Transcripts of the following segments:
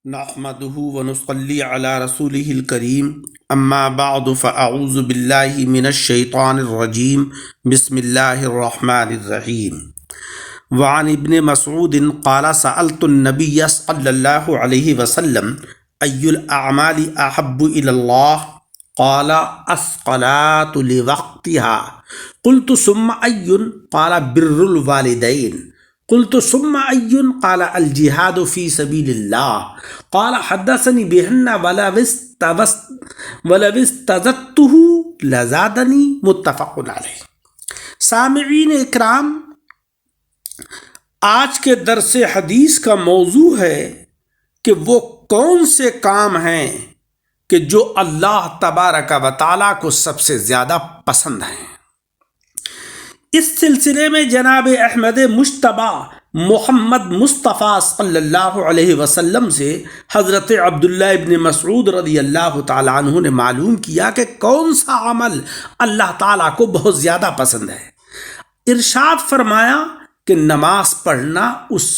نحمده ونصلي على رسوله الكريم اما بعد فاعوذ بالله من الشيطان الرجيم بسم الله الرحمن الرحيم وعن ابن مسعود قال سألت النبي صلى الله عليه وسلم أي الأعمال أحب إلى الله قال الصلاة لوقتها قلت ثم أي قال بر الوالدين قلت ثم أي قال الجهاد في سبيل الله قال حدثني بهن ولو استزدته لزادني متفق علیہ۔ سامعین اکرام، آج کے درس حدیث کا موضوع ہے کہ وہ کون سے کام ہیں کہ جو اللہ تبارک و تعالیٰ کو سب سے زیادہ پسند ہیں۔ اس سلسلے میں جناب احمد مجتبیٰ محمد مصطفیٰ صلی اللہ علیہ وسلم سے حضرت عبداللہ ابن مسعود رضی اللہ تعالیٰ عنہ نے معلوم کیا کہ کون سا عمل اللہ تعالیٰ کو بہت زیادہ پسند ہے۔ ارشاد فرمایا کہ نماز پڑھنا اس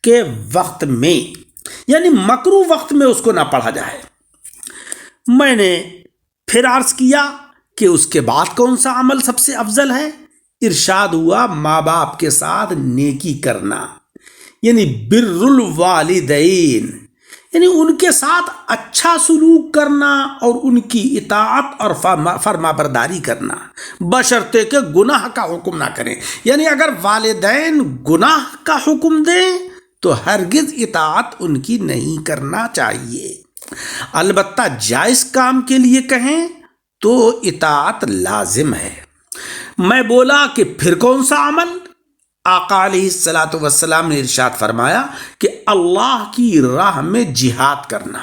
کے وقت میں، یعنی مکروہ وقت میں اس کو نہ پڑھا جائے۔ میں نے پھر عرض کیا کہ اس کے بعد کون سا عمل سب سے افضل ہے؟ ارشاد ہوا ماں باپ کے ساتھ نیکی کرنا، یعنی بر الوالدین، یعنی ان کے ساتھ اچھا سلوک کرنا اور ان کی اطاعت اور فرما برداری کرنا، بشرطے کہ گناہ کا حکم نہ کریں۔ یعنی اگر والدین گناہ کا حکم دیں تو ہرگز اطاعت ان کی نہیں کرنا چاہیے، البتہ جائز کام کے لیے کہیں تو اطاعت لازم ہے۔ میں بولا کہ پھر کون سا عمل؟ آقا علیہ الصلاۃ والسلام نے ارشاد فرمایا کہ اللہ کی راہ میں جہاد کرنا۔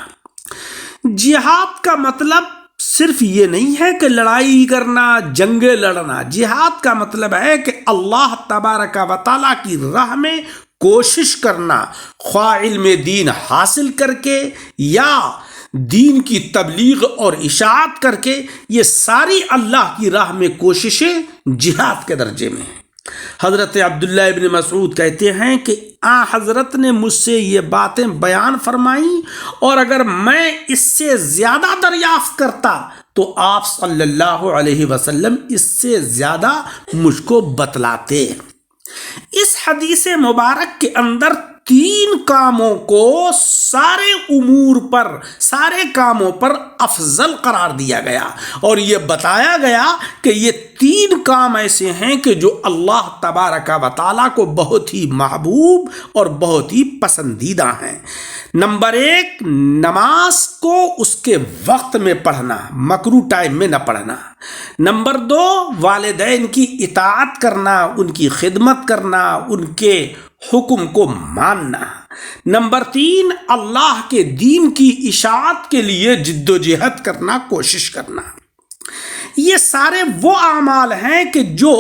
جہاد کا مطلب صرف یہ نہیں ہے کہ لڑائی کرنا، جنگیں لڑنا۔ جہاد کا مطلب ہے کہ اللہ تبارک و تعالیٰ کی راہ میں کوشش کرنا، خواہ علم دین حاصل کر کے یا دین کی تبلیغ اور اشاعت کر کے، یہ ساری اللہ کی راہ میں کوششیں جہاد کے درجے میں ہیں۔ حضرت عبداللہ ابن مسعود کہتے ہیں کہ حضرت نے مجھ سے یہ باتیں بیان فرمائیں، اور اگر میں اس سے زیادہ دریافت کرتا تو آپ صلی اللہ علیہ وسلم اس سے زیادہ مجھ کو بتلاتے۔ اس حدیث مبارک کے اندر تین کاموں کو سارے کاموں پر افضل قرار دیا گیا، اور یہ بتایا گیا کہ یہ تین کام ایسے ہیں کہ جو اللہ تبارک و تعالیٰ کو بہت ہی محبوب اور بہت ہی پسندیدہ ہیں۔ نمبر 1، نماز کو اس کے وقت میں پڑھنا، مکروہ ٹائم میں نہ پڑھنا۔ نمبر 2، والدین کی اطاعت کرنا، ان کی خدمت کرنا، ان کے حکم کو ماننا۔ نمبر 3، اللہ کے دین کی اشاعت کے لیے جد و جہد کرنا، کوشش کرنا۔ یہ سارے وہ اعمال ہیں کہ جو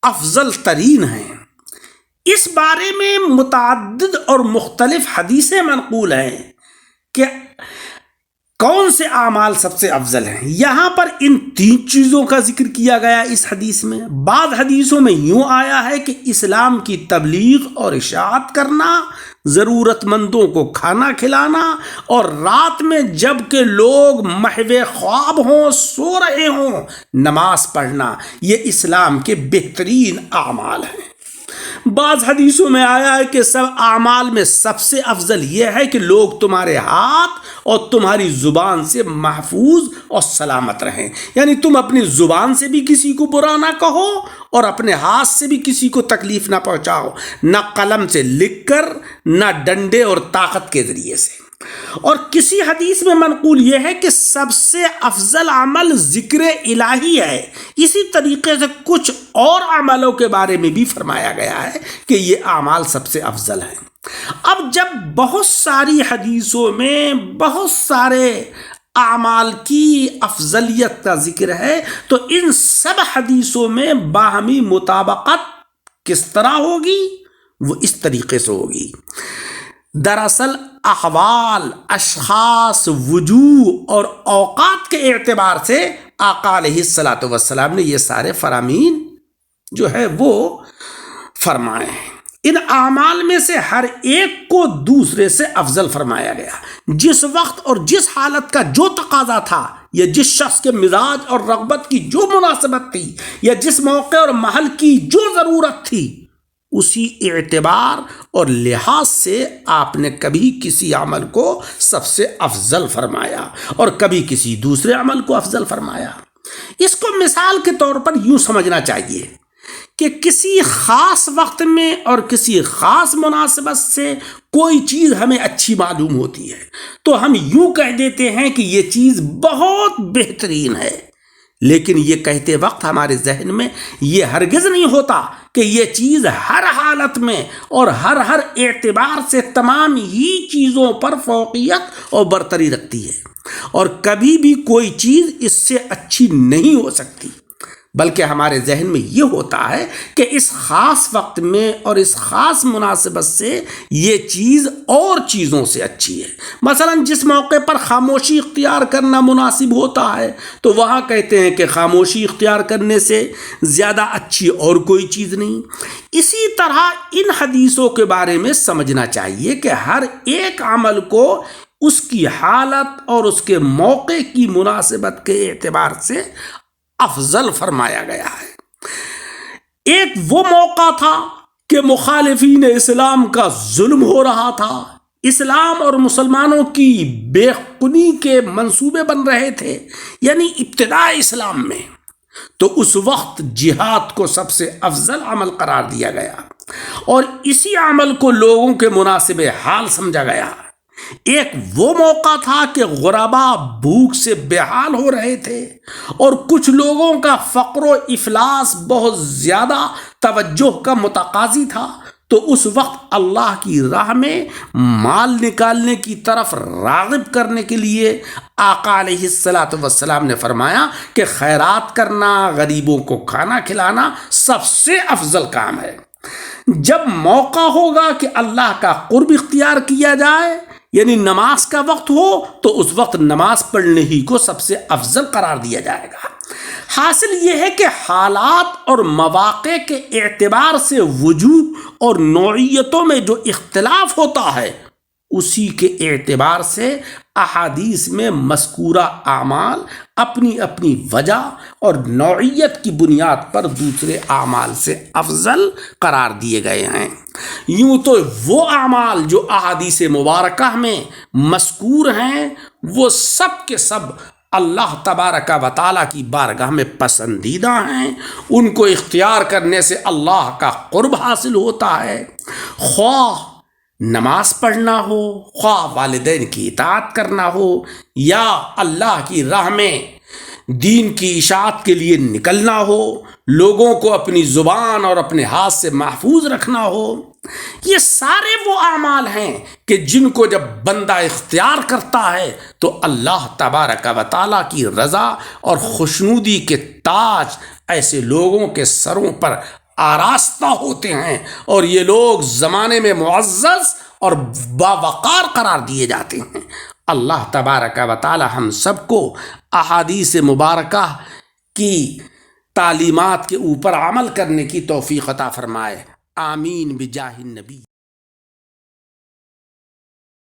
افضل ترین ہیں۔ اس بارے میں متعدد اور مختلف حدیثیں منقول ہیں کہ کون سے اعمال سب سے افضل ہیں۔ یہاں پر ان تین چیزوں کا ذکر کیا گیا اس حدیث میں۔ بعض حدیثوں میں یوں آیا ہے کہ اسلام کی تبلیغ اور اشاعت کرنا، ضرورت مندوں کو کھانا کھلانا، اور رات میں جب کہ لوگ محو خواب ہوں، سو رہے ہوں، نماز پڑھنا، یہ اسلام کے بہترین اعمال ہیں۔ بعض حدیثوں میں آیا ہے کہ سب اعمال میں سب سے افضل یہ ہے کہ لوگ تمہارے ہاتھ اور تمہاری زبان سے محفوظ اور سلامت رہیں، یعنی تم اپنی زبان سے بھی کسی کو برا نہ کہو اور اپنے ہاتھ سے بھی کسی کو تکلیف نہ پہنچاؤ، نہ قلم سے لکھ کر، نہ ڈنڈے اور طاقت کے ذریعے سے۔ اور کسی حدیث میں منقول یہ ہے کہ سب سے افضل عمل ذکر الہی ہے۔ اسی طریقے سے کچھ اور عملوں کے بارے میں بھی فرمایا گیا ہے کہ یہ اعمال سب سے افضل ہیں۔ اب جب بہت ساری حدیثوں میں بہت سارے اعمال کی افضلیت کا ذکر ہے تو ان سب حدیثوں میں باہمی مطابقت کس طرح ہوگی؟ وہ اس طریقے سے ہوگی۔ دراصل احوال، اشخاص، وجوہ اور اوقات کے اعتبار سے آقا علیہ الصلاۃ والسلام نے یہ سارے فرامین جو ہے وہ فرمائے ہیں۔ ان اعمال میں سے ہر ایک کو دوسرے سے افضل فرمایا گیا۔ جس وقت اور جس حالت کا جو تقاضا تھا، یا جس شخص کے مزاج اور رغبت کی جو مناسبت تھی، یا جس موقع اور محل کی جو ضرورت تھی، اسی اعتبار اور لحاظ سے آپ نے کبھی کسی عمل کو سب سے افضل فرمایا اور کبھی کسی دوسرے عمل کو افضل فرمایا۔ اس کو مثال کے طور پر یوں سمجھنا چاہیے کہ کسی خاص وقت میں اور کسی خاص مناسبت سے کوئی چیز ہمیں اچھی معلوم ہوتی ہے تو ہم یوں کہہ دیتے ہیں کہ یہ چیز بہت بہترین ہے، لیکن یہ کہتے وقت ہمارے ذہن میں یہ ہرگز نہیں ہوتا کہ یہ چیز ہر حالت میں اور ہر اعتبار سے تمام ہی چیزوں پر فوقیت اور برتری رکھتی ہے، اور کبھی بھی کوئی چیز اس سے اچھی نہیں ہو سکتی، بلکہ ہمارے ذہن میں یہ ہوتا ہے کہ اس خاص وقت میں اور اس خاص مناسبت سے یہ چیز اور چیزوں سے اچھی ہے۔ مثلا جس موقع پر خاموشی اختیار کرنا مناسب ہوتا ہے تو وہاں کہتے ہیں کہ خاموشی اختیار کرنے سے زیادہ اچھی اور کوئی چیز نہیں۔ اسی طرح ان حدیثوں کے بارے میں سمجھنا چاہیے کہ ہر ایک عمل کو اس کی حالت اور اس کے موقع کی مناسبت کے اعتبار سے افضل فرمایا گیا ہے۔ ایک وہ موقع تھا کہ مخالفین اسلام کا ظلم ہو رہا تھا، اسلام اور مسلمانوں کی بے خونی کے منصوبے بن رہے تھے، یعنی ابتداء اسلام میں، تو اس وقت جہاد کو سب سے افضل عمل قرار دیا گیا اور اسی عمل کو لوگوں کے مناسب حال سمجھا گیا۔ ایک وہ موقع تھا کہ غربا بھوک سے بے حال ہو رہے تھے اور کچھ لوگوں کا فقر و افلاس بہت زیادہ توجہ کا متقاضی تھا، تو اس وقت اللہ کی راہ میں مال نکالنے کی طرف راغب کرنے کے لیے آقا علیہ السلام نے فرمایا کہ خیرات کرنا، غریبوں کو کھانا کھلانا سب سے افضل کام ہے۔ جب موقع ہوگا کہ اللہ کا قرب اختیار کیا جائے، یعنی نماز کا وقت ہو، تو اس وقت نماز پڑھنے ہی کو سب سے افضل قرار دیا جائے گا۔ حاصل یہ ہے کہ حالات اور مواقع کے اعتبار سے وجوہ اور نوعیتوں میں جو اختلاف ہوتا ہے، اسی کے اعتبار سے احادیث میں مذکورہ اعمال اپنی اپنی وجہ اور نوعیت کی بنیاد پر دوسرے اعمال سے افضل قرار دیے گئے ہیں۔ یوں تو وہ اعمال جو احادیث مبارکہ میں مذکور ہیں وہ سب کے سب اللہ تبارک و تعالیٰ کی بارگاہ میں پسندیدہ ہیں، ان کو اختیار کرنے سے اللہ کا قرب حاصل ہوتا ہے، خواہ نماز پڑھنا ہو، خواہ والدین کی اطاعت کرنا ہو، یا اللہ کی راہ میں دین کی اشاعت کے لیے نکلنا ہو، لوگوں کو اپنی زبان اور اپنے ہاتھ سے محفوظ رکھنا ہو۔ یہ سارے وہ اعمال ہیں کہ جن کو جب بندہ اختیار کرتا ہے تو اللہ تبارک و تعالیٰ کی رضا اور خوشنودی کے تاج ایسے لوگوں کے سروں پر آراستہ ہوتے ہیں، اور یہ لوگ زمانے میں معزز اور باوقار قرار دیے جاتے ہیں۔ اللہ تبارک و تعالی ہم سب کو احادیث مبارکہ کی تعلیمات کے اوپر عمل کرنے کی توفیق عطا فرمائے۔ آمین بجاہ النبی۔